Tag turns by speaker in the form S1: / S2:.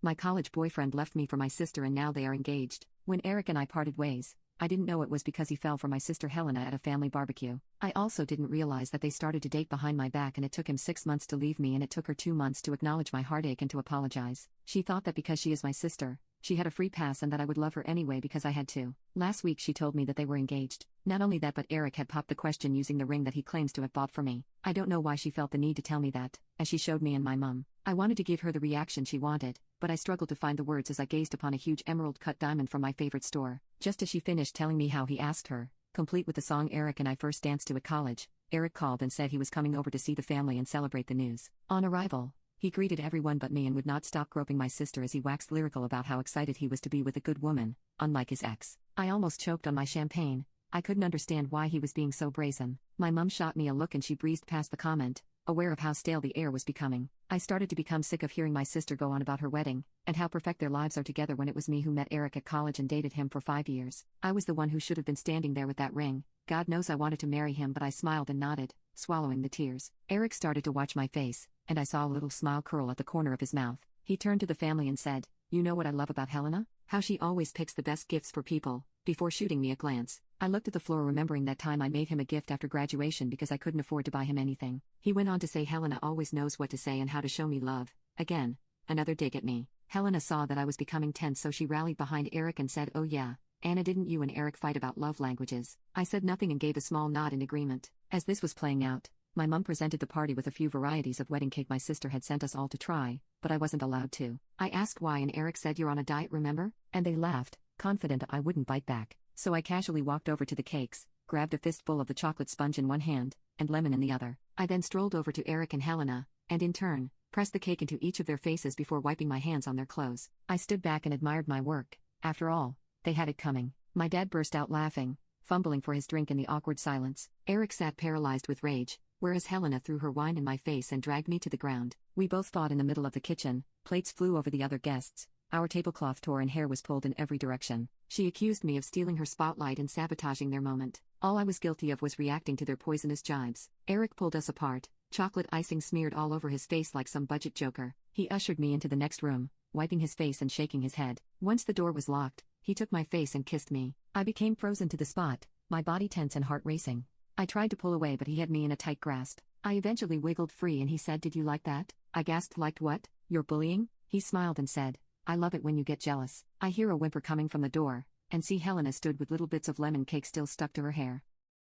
S1: My college boyfriend left me for my sister and now they are engaged. When Eric and I parted ways, I didn't know it was because he fell for my sister Helena at a family barbecue. I also didn't realize that they started to date behind my back and it took him 6 months to leave me and it took her 2 months to acknowledge my heartache and to apologize. She thought that because she is my sister, she had a free pass and that I would love her anyway because I had to. Last week she told me that they were engaged. Not only that but Eric had popped the question using the ring that he claims to have bought for me. I don't know why she felt the need to tell me that, as she showed me and my mum. I wanted to give her the reaction she wanted, but I struggled to find the words as I gazed upon a huge emerald-cut diamond from my favorite store. Just as she finished telling me how he asked her, complete with the song Eric and I first danced to at college, Eric called and said he was coming over to see the family and celebrate the news. On arrival, he greeted everyone but me and would not stop groping my sister as he waxed lyrical about how excited he was to be with a good woman, unlike his ex. I almost choked on my champagne. I couldn't understand why he was being so brazen. My mum shot me a look and she breezed past the comment, aware of how stale the air was becoming. I started to become sick of hearing my sister go on about her wedding, and how perfect their lives are together when it was me who met Eric at college and dated him for 5 years. I was the one who should have been standing there with that ring. God knows I wanted to marry him but I smiled and nodded, swallowing the tears. Eric started to watch my face, and I saw a little smile curl at the corner of his mouth. He turned to the family and said, "You know what I love about Helena? How she always picks the best gifts for people," before shooting me a glance. I looked at the floor remembering that time I made him a gift after graduation because I couldn't afford to buy him anything. He went on to say Helena always knows what to say and how to show me love. Again, another dig at me. Helena saw that I was becoming tense so she rallied behind Eric and said, "Oh yeah, Anna, didn't you and Eric fight about love languages?" I said nothing and gave a small nod in agreement. As this was playing out, my mum presented the party with a few varieties of wedding cake my sister had sent us all to try, but I wasn't allowed to. I asked why and Eric said, "You're on a diet, remember?" And they laughed, confident I wouldn't bite back. So I casually walked over to the cakes, grabbed a fistful of the chocolate sponge in one hand, and lemon in the other. I then strolled over to Eric and Helena, and in turn, pressed the cake into each of their faces before wiping my hands on their clothes. I stood back and admired my work. After all, they had it coming. My dad burst out laughing, fumbling for his drink in the awkward silence. Eric sat paralyzed with rage, whereas Helena threw her wine in my face and dragged me to the ground. We both fought in the middle of the kitchen, plates flew over the other guests, our tablecloth tore and hair was pulled in every direction. She accused me of stealing her spotlight and sabotaging their moment. All I was guilty of was reacting to their poisonous jibes. Eric pulled us apart, chocolate icing smeared all over his face like some budget joker. He ushered me into the next room, wiping his face and shaking his head. Once the door was locked, he took my face and kissed me. I became frozen to the spot, my body tense and heart racing. I tried to pull away but he had me in a tight grasp. I eventually wiggled free and he said, "Did you like that?" I gasped, "Liked what? You're bullying?" He smiled and said, "I love it when you get jealous." I hear a whimper coming from the door, and see Helena stood with little bits of lemon cake still stuck to her hair.